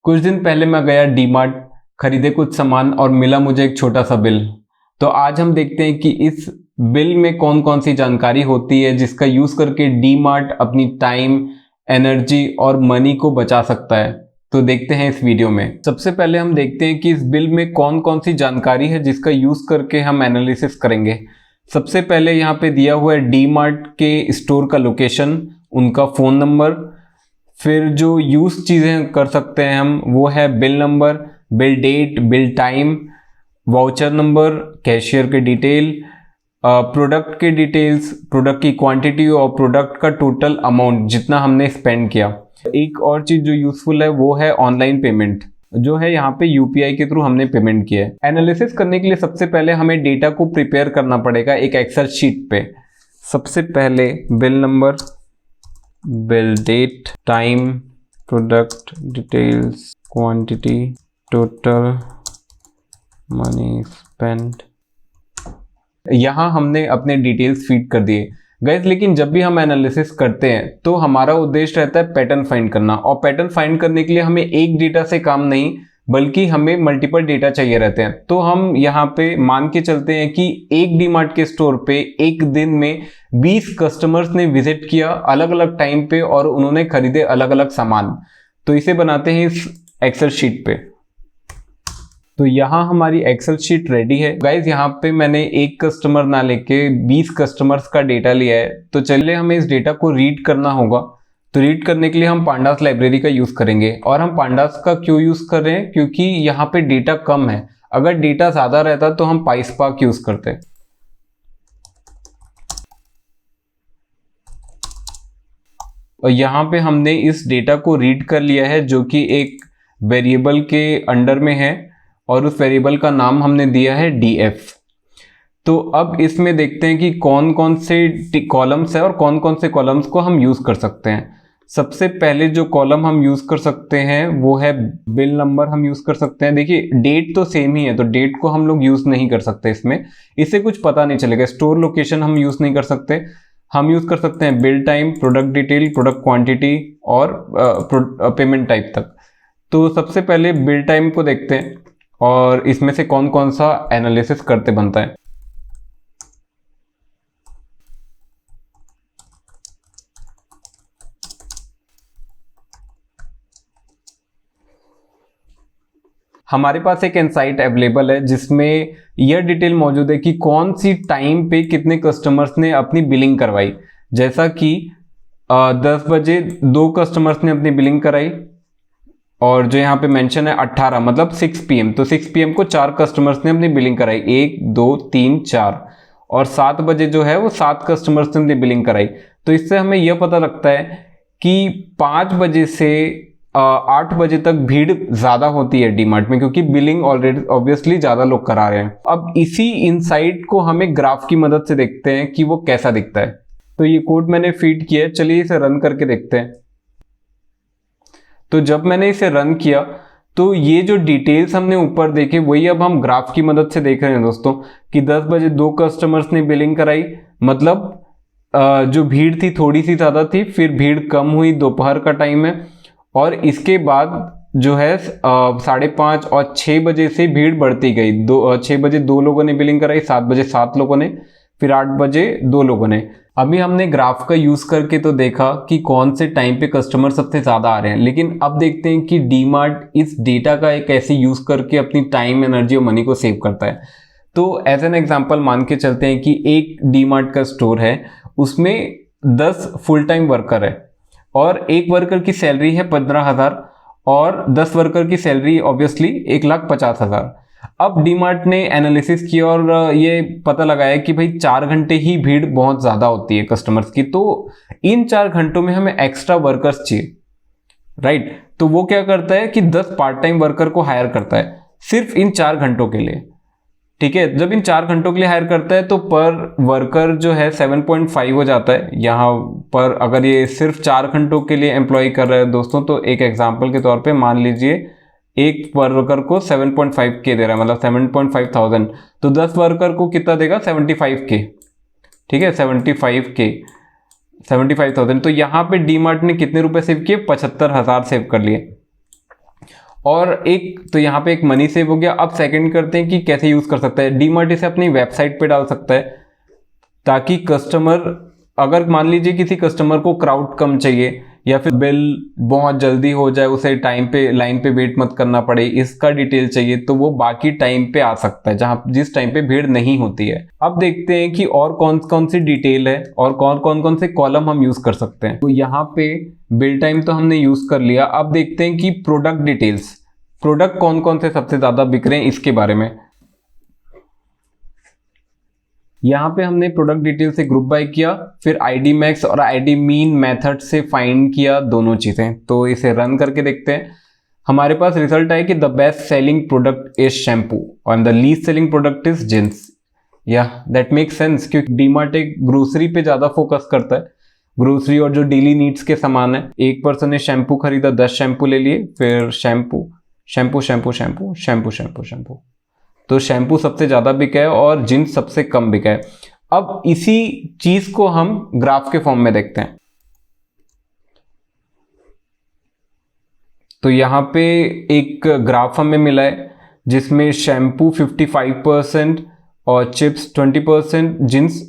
कुछ दिन पहले मैं गया डीमार्ट, खरीदे कुछ सामान और मिला मुझे एक छोटा सा बिल। तो आज हम देखते हैं कि इस बिल में कौन कौन सी जानकारी होती है जिसका यूज करके डीमार्ट अपनी टाइम, एनर्जी और मनी को बचा सकता है। तो देखते हैं इस वीडियो में। सबसे पहले हम देखते हैं कि इस बिल में कौन कौन सी जानकारी है जिसका यूज करके हम एनालिसिस करेंगे। सबसे पहले यहाँ पे दिया हुआ है डीमार्ट के स्टोर का लोकेशन, उनका फ़ोन नंबर। फिर जो यूज चीज़ें कर सकते हैं हम वो है bill number, bill date, bill time, voucher number, cashier के डिटेल, प्रोडक्ट के डिटेल्स, प्रोडक्ट की क्वांटिटी और प्रोडक्ट का टोटल अमाउंट जितना हमने स्पेंड किया। एक और चीज़ जो यूज़फुल है वो है ऑनलाइन पेमेंट, जो है यहाँ पे यूपीआई के थ्रू हमने पेमेंट किया है। एनालिसिस करने के लिए सबसे पहले हमें डेटा को प्रिपेयर करना पड़ेगा एक एक्सेल शीट पे। सबसे पहले bill number, bill date, time, product details, quantity, total money spent, यहाँ हमने अपने डिटेल्स फीड कर दिए गाइस। लेकिन जब भी हम एनालिसिस करते हैं तो हमारा उद्देश्य रहता है पैटर्न फाइंड करना, और पैटर्न फाइंड करने के लिए हमें एक डेटा से काम नहीं बल्कि हमें मल्टीपल डेटा चाहिए रहते हैं। तो हम यहाँ पे मान के चलते हैं कि एक डीमार्ट के स्टोर पे एक दिन में 20 कस्टमर्स ने विजिट किया अलग अलग टाइम पे और उन्होंने खरीदे अलग अलग सामान। तो इसे बनाते हैं इस एक्सेल शीट पे। तो यहाँ हमारी एक्सेल शीट रेडी है गाइज। यहाँ पे मैंने एक कस्टमर ना लेके 20 कस्टमर्स का डेटा लिया है। तो चलिए हमें इस डेटा को रीड करना होगा। तो रीड करने के लिए हम पांडास लाइब्रेरी का यूज करेंगे। और हम पांडास का क्यों यूज कर रहे हैं? क्योंकि यहाँ पे डेटा कम है। अगर डेटा ज्यादा रहता तो हम पाइस्पार्क यूज करते। और यहाँ पे हमने इस डेटा को रीड कर लिया है जो कि एक वेरिएबल के अंडर में है और उस वेरिएबल का नाम हमने दिया है df। तो अब इसमें देखते हैं कि कौन कौन से कॉलम्स है और कौन कौन से कॉलम्स को हम यूज कर सकते हैं। सबसे पहले जो कॉलम हम यूज कर सकते हैं वो है बिल नंबर। हम यूज कर सकते हैं, देखिए डेट तो सेम ही है तो डेट को हम लोग यूज नहीं कर सकते इसमें, इससे कुछ पता नहीं चलेगा। स्टोर लोकेशन हम यूज नहीं कर सकते। हम यूज कर सकते हैं bill time, product detail, product quantity और पेमेंट टाइप तक। तो सबसे पहले बिल टाइम को देखते हैं और इसमें से कौन कौन सा एनालिसिस करते बनता है। हमारे पास एक इनसाइट अवेलेबल है जिसमें यह डिटेल मौजूद है कि कौन सी टाइम पे कितने कस्टमर्स ने अपनी बिलिंग करवाई। जैसा कि 10 बजे 2 कस्टमर्स ने अपनी बिलिंग कराई और जो यहाँ पे मेंशन है 18 मतलब 6 PM। तो 6 PM को 4 कस्टमर्स ने अपनी बिलिंग कराई, 1 2 3 4। और 7 बजे जो है वो 7 कस्टमर्स ने अपनी बिलिंग कराई। तो इससे हमें यह पता लगता है कि 5 बजे से 8 बजे तक भीड़ ज़्यादा होती है डीमार्ट में, क्योंकि बिलिंग ऑलरेडी ऑब्वियसली ज़्यादा लोग करा रहे हैं। अब इसी इनसाइट को हमें ग्राफ की मदद से देखते हैं कि वो कैसा दिखता है। तो ये कोड मैंने फीड किया है, चलिए इसे रन करके देखते हैं। तो जब मैंने इसे रन किया तो ये जो डिटेल्स हमने ऊपर देखे वही अब हम ग्राफ की मदद से देख रहे हैं दोस्तों कि 10 बजे 2 कस्टमर्स ने बिलिंग कराई, मतलब जो भीड़ थी थोड़ी सी ज़्यादा थी, फिर भीड़ कम हुई, दोपहर का टाइम है। और इसके बाद जो है 5:30 और 6 बजे से भीड़ बढ़ती गई। 6 बजे 2 लोगों ने बिलिंग कराई, 7 बजे 7 लोगों ने, फिर 8 बजे 2 लोगों ने। अभी हमने ग्राफ का यूज करके तो देखा कि कौन से टाइम पे कस्टमर सबसे ज्यादा आ रहे हैं, लेकिन अब देखते हैं कि डीमार्ट इस डेटा का एक ऐसे यूज करके अपनी टाइम, एनर्जी और मनी को सेव करता है। तो एज एन एग्जांपल मान के चलते हैं कि एक डीमार्ट का स्टोर है, उसमें 10 फुल टाइम वर्कर है और एक वर्कर की सैलरी है 15,000 और 10 वर्कर की सैलरी ऑब्वियसली 1,50,000। अब डीमार्ट ने एनालिसिस किया और ये पता लगाया कि भाई 4 घंटे ही भीड़ बहुत ज़्यादा होती है कस्टमर्स की, तो इन 4 घंटों में हमें एक्स्ट्रा वर्कर्स चाहिए, राइट। तो वो क्या करता है कि 10 पार्ट टाइम वर्कर को हायर करता है सिर्फ इन 4 घंटों के लिए, ठीक है। जब इन 4 घंटों के लिए हायर करता है तो पर वर्कर जो है 7.5 हो जाता है यहाँ पर। अगर ये सिर्फ 4 घंटों के लिए एम्प्लॉय कर रहे हैं दोस्तों, तो एक एग्जाम्पल के तौर पे मान लीजिए एक वर्कर को 7.5K दे रहा है, मतलब 7.5 थाउजेंड। तो 10 वर्कर को कितना देगा? 75K, ठीक है, 75K, 75,000। तो यहाँ पे डीमार्ट ने कितने रुपए सेव किए? 75,000 सेव कर लिए। और एक तो यहाँ पे एक मनी सेव हो गया। अब सेकंड करते हैं कि कैसे यूज कर सकता है। डीमार्ट इसे अपनी वेबसाइट पे डाल सकता है ताकि कस्टमर, अगर मान लीजिए किसी कस्टमर को क्राउड कम चाहिए या फिर बिल बहुत जल्दी हो जाए, उसे टाइम पे लाइन पे वेट मत करना पड़े, इसका डिटेल चाहिए, तो वो बाकी टाइम पे आ सकता है जहां जिस टाइम पे भीड़ नहीं होती है। अब देखते हैं कि और कौन कौन सी डिटेल है और कौन कौन से कॉलम हम यूज कर सकते हैं। तो यहाँ पे बिल टाइम तो हमने यूज कर लिया। अब देखते हैं कि प्रोडक्ट डिटेल्स, प्रोडक्ट कौन कौन से सबसे ज्यादा बिक रहे हैं इसके बारे में। यहाँ पे हमने प्रोडक्ट डिटेल से ग्रुप बाय किया, फिर आईडी मैक्स और आईडी मीन मेथड से फाइंड किया दोनों चीजें। तो इसे रन करके देखते हैं। हमारे पास रिजल्ट आया कि the best selling product is shampoo और the least selling product is jeans. Yeah that makes sense, क्योंकि डीमार्ट एक ग्रोसरी पे ज्यादा फोकस करता है, ग्रोसरी और जो डेली नीड्स के सामान है। एक पर्सन ने शैम्पू खरीदा, 10 शैम्पू ले लिए, फिर shampoo shampoo shampoo shampoo shampoo shampoo shampoo, तो शैम्पू सबसे ज्यादा बिका है और जींस सबसे कम बिका है। अब इसी चीज को हम ग्राफ के फॉर्म में देखते हैं। तो यहां पे एक ग्राफ हमें मिला है जिसमें शैम्पू 55% और चिप्स 20%, जींस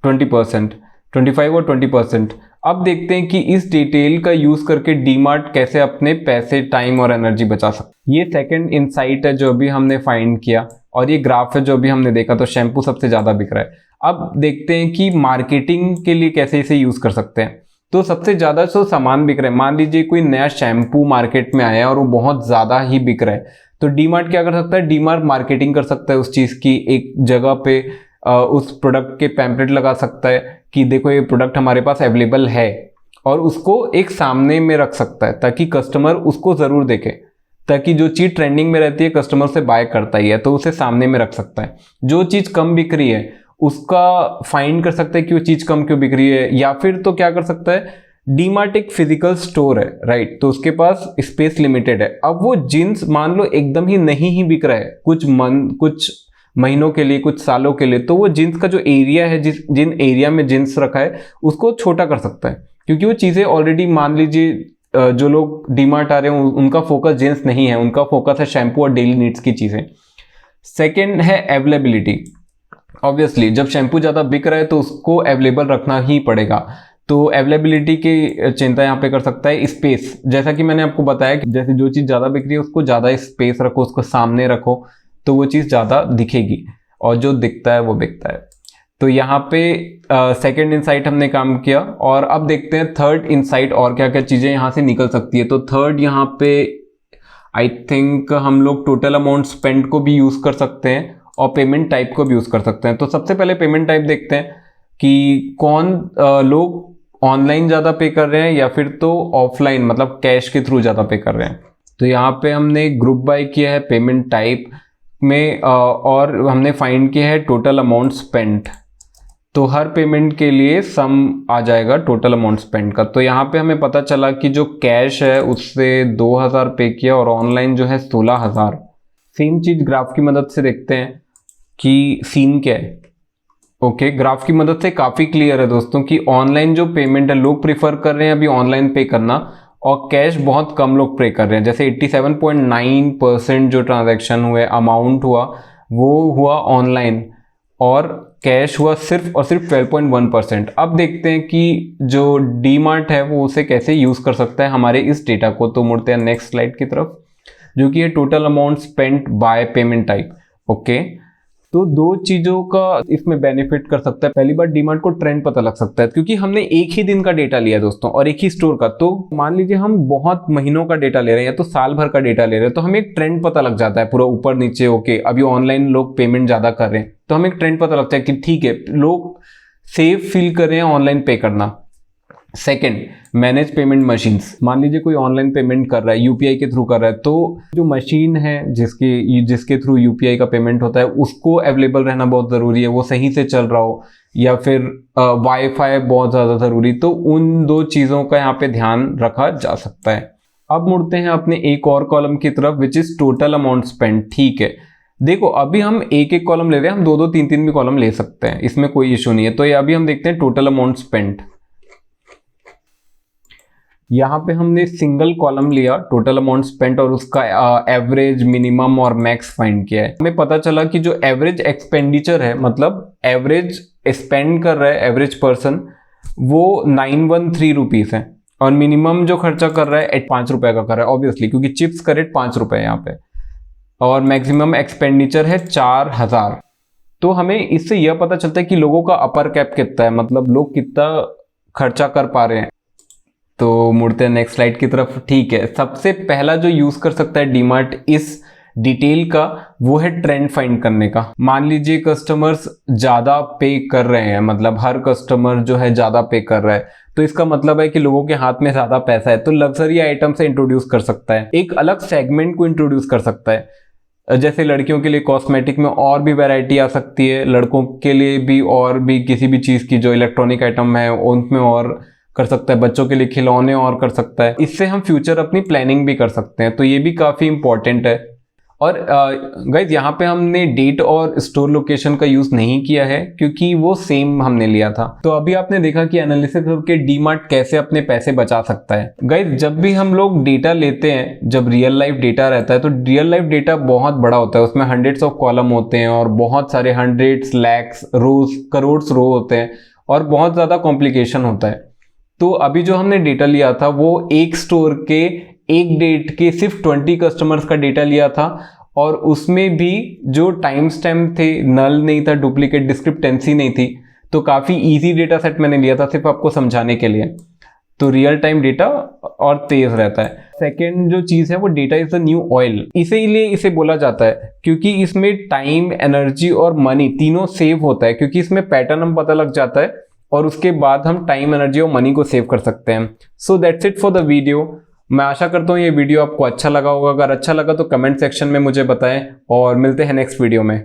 20%, 25 और 20%। अब देखते हैं कि इस डिटेल का यूज करके डीमार्ट कैसे अपने पैसे, टाइम और एनर्जी बचा सकते। ये सेकंड इनसाइट है जो भी हमने फाइंड किया और ये ग्राफ है जो भी हमने देखा। तो शैम्पू सबसे ज्यादा बिक रहा है। अब देखते हैं कि मार्केटिंग के लिए कैसे इसे यूज कर सकते हैं। तो सबसे ज्यादा जो सामान बिक रहा है, मान लीजिए कोई नया शैम्पू मार्केट में आया है और वो बहुत ज्यादा ही बिक रहा है, तो डीमार्ट क्या कर सकता है, डीमार्ट मार्केटिंग कर सकता है उस चीज की। एक जगह पे उस प्रोडक्ट के पैम्पलेट लगा सकता है कि देखो ये प्रोडक्ट हमारे पास अवेलेबल है, और उसको एक सामने में रख सकता है ताकि कस्टमर उसको जरूर देखे, ताकि जो चीज ट्रेंडिंग में रहती है कस्टमर से बाय करता ही है, तो उसे सामने में रख सकता है। जो चीज कम बिक रही है उसका फाइंड कर सकता है कि वो चीज कम क्यों बिक रही है। या फिर तो क्या कर सकता है, डीमार्ट एक फिजिकल स्टोर है, राइट, तो उसके पास स्पेस लिमिटेड है। अब वो जींस मान लो एकदम ही नहीं ही बिक रहा है, कुछ महीनों के लिए, कुछ सालों के लिए, तो वो जींस का जो एरिया है, जिन एरिया में जींस रखा है उसको छोटा कर सकता है, क्योंकि वो चीजें ऑलरेडी, मान लीजिए जो लोग डीमार्ट आ रहे हैं उनका फोकस जींस नहीं है, उनका फोकस है शैम्पू और डेली नीड्स की चीजें। सेकेंड है अवेलेबिलिटी। ऑब्वियसली जब शैम्पू ज्यादा बिक रहा है तो उसको अवेलेबल रखना ही पड़ेगा, तो अवेलेबिलिटी की चिंता यहाँ पे कर सकता है। स्पेस, जैसा कि मैंने आपको बताया कि जैसे जो चीज ज्यादा बिक रही है उसको ज्यादा स्पेस रखो, उसको सामने रखो, तो वो चीज ज्यादा दिखेगी और जो दिखता है वो बिकता है। तो यहाँ पे सेकंड इनसाइट हमने काम किया। और अब देखते हैं थर्ड इनसाइट और क्या क्या चीजें यहाँ से निकल सकती है। तो थर्ड यहाँ पे आई थिंक हम लोग टोटल अमाउंट स्पेंड को भी यूज कर सकते हैं और पेमेंट टाइप को भी यूज कर सकते हैं। तो सबसे पहले पेमेंट टाइप देखते हैं कि कौन लोग ऑनलाइन ज्यादा पे कर रहे हैं या फिर तो ऑफलाइन, मतलब कैश के थ्रू ज्यादा पे कर रहे हैं। तो यहाँ पे हमने ग्रुप बाय किया है पेमेंट टाइप में और हमने फाइंड किया है टोटल अमाउंट स्पेंड। तो हर पेमेंट के लिए सम आ जाएगा टोटल अमाउंट स्पेंड का। तो यहाँ पे हमें पता चला कि जो कैश है उससे 2000 पे किया और ऑनलाइन जो है 16000। सेम चीज ग्राफ की मदद से देखते हैं कि सीन क्या है। ओके, ग्राफ की मदद से काफी क्लियर है दोस्तों कि ऑनलाइन जो पेमेंट है लोग प्रिफर कर रहे हैं अभी ऑनलाइन पे करना, और कैश बहुत कम लोग पे कर रहे हैं। जैसे 87.9% जो ट्रांजैक्शन हुए, अमाउंट हुआ, वो हुआ ऑनलाइन, और कैश हुआ सिर्फ और सिर्फ 12.1%। अब देखते हैं कि जो डीमार्ट है वो उसे कैसे यूज कर सकता है हमारे इस डेटा को। तो मुड़ते हैं नेक्स्ट स्लाइड की तरफ, जो कि है total amount spent by payment type. Okay, तो दो चीजों का इसमें बेनिफिट कर सकता है। पहली बार डीमार्ट को ट्रेंड पता लग सकता है, क्योंकि हमने एक ही दिन का डेटा लिया दोस्तों और एक ही स्टोर का। तो मान लीजिए हम बहुत महीनों का डेटा ले रहे हैं या तो साल भर का डेटा ले रहे हैं, तो हमें एक ट्रेंड पता लग जाता है पूरा ऊपर नीचे। ओके, अभी ऑनलाइन लोग पेमेंट ज्यादा कर रहे हैं तो हमें एक ट्रेंड पता लगता है कि ठीक है, लोग सेफ फील कर रहे हैं ऑनलाइन पे करना। Second, manage payment machines. मान लीजिए कोई ऑनलाइन पेमेंट कर रहा है, यूपीआई के थ्रू कर रहा है, तो जो मशीन है जिसके थ्रू यूपीआई का पेमेंट होता है उसको अवेलेबल रहना बहुत ज़रूरी है, वो सही से चल रहा हो, या फिर वाईफाई बहुत ज़्यादा ज़रूरी। तो उन दो चीज़ों का यहाँ पे ध्यान रखा जा सकता है। अब मुड़ते हैं अपने एक और कॉलम की तरफ, which is total amount spend. ठीक है, देखो अभी हम एक एक कॉलम ले रहे हैं, हम दो दो तीन तीन भी कॉलम ले सकते हैं, इसमें कोई इशू नहीं है। तो ये अभी हम देखते हैं टोटल अमाउंट स्पेंड। यहाँ पे हमने सिंगल कॉलम लिया टोटल अमाउंट स्पेंट और उसका एवरेज, मिनिमम और मैक्स फाइंड किया है। हमें पता चला कि जो एवरेज एक्सपेंडिचर है, मतलब एवरेज स्पेंड कर रहा है एवरेज पर्सन, वो 913 रुपीज़ है और मिनिमम जो खर्चा कर रहा है 5 रुपए का कर रहा है ऑब्वियसली, क्योंकि चिप्स का रेट 5 रुपए है यहाँ पे, और मैक्सिमम एक्सपेंडिचर है 4000। तो हमें इससे यह पता चलता है कि लोगों का अपर कैप कितना है, मतलब लोग कितना खर्चा कर पा रहे हैं। तो मुड़ते हैं नेक्स्ट स्लाइड की तरफ। ठीक है, सबसे पहला जो यूज कर सकता है डीमार्ट इस डिटेल का, वो है ट्रेंड फाइंड करने का। मान लीजिए कस्टमर्स ज्यादा पे कर रहे हैं, मतलब हर कस्टमर जो है ज्यादा पे कर रहा है, तो इसका मतलब है कि लोगों के हाथ में ज्यादा पैसा है, तो लग्जरी आइटम से इंट्रोड्यूस कर सकता है, एक अलग सेगमेंट को इंट्रोड्यूस कर सकता है। जैसे लड़कियों के लिए कॉस्मेटिक में और भी वैरायटी आ सकती है, लड़कों के लिए भी और भी किसी भी चीज की जो इलेक्ट्रॉनिक आइटम है उनमें और कर सकता है, बच्चों के लिए खिलौने और कर सकता है। इससे हम फ्यूचर अपनी प्लानिंग भी कर सकते हैं, तो ये भी काफी इंपॉर्टेंट है। और गाइज यहाँ पे हमने डेट और स्टोर लोकेशन का यूज नहीं किया है क्योंकि वो सेम हमने लिया था। तो अभी आपने देखा कि एनालिसिस करके डीमार्ट कैसे अपने पैसे बचा सकता है। गाइज जब भी हम लोग डेटा लेते हैं, जब रियल लाइफ डेटा रहता है, तो रियल लाइफ डेटा बहुत बड़ा होता है, उसमें हंड्रेड्स ऑफ कॉलम होते हैं और बहुत सारे हंड्रेड्स, लैक्स, रोज, करोड़ रो होते हैं और बहुत ज्यादा कॉम्प्लिकेशन होता है। तो अभी जो हमने डेटा लिया था वो एक स्टोर के एक डेट के सिर्फ 20 कस्टमर्स का डेटा लिया था और उसमें भी जो टाइम स्टैम्प थे नल नहीं था, डुप्लीकेट डिस्क्रिप्टेंसी नहीं थी, तो काफ़ी इजी डेटा सेट मैंने लिया था सिर्फ आपको समझाने के लिए। तो रियल टाइम डेटा और तेज रहता है। सेकेंड जो चीज़ है वो data is the new oil, इसीलिए इसे बोला जाता है क्योंकि इसमें टाइम, एनर्जी और मनी तीनों सेव होता है, क्योंकि इसमें पैटर्न हम पता लग जाता है और उसके बाद हम टाइम, एनर्जी और मनी को सेव कर सकते हैं। So that's it for the video. मैं आशा करता हूँ ये वीडियो आपको अच्छा लगा होगा। अगर अच्छा लगा तो कमेंट सेक्शन में मुझे बताएं और मिलते हैं नेक्स्ट वीडियो में।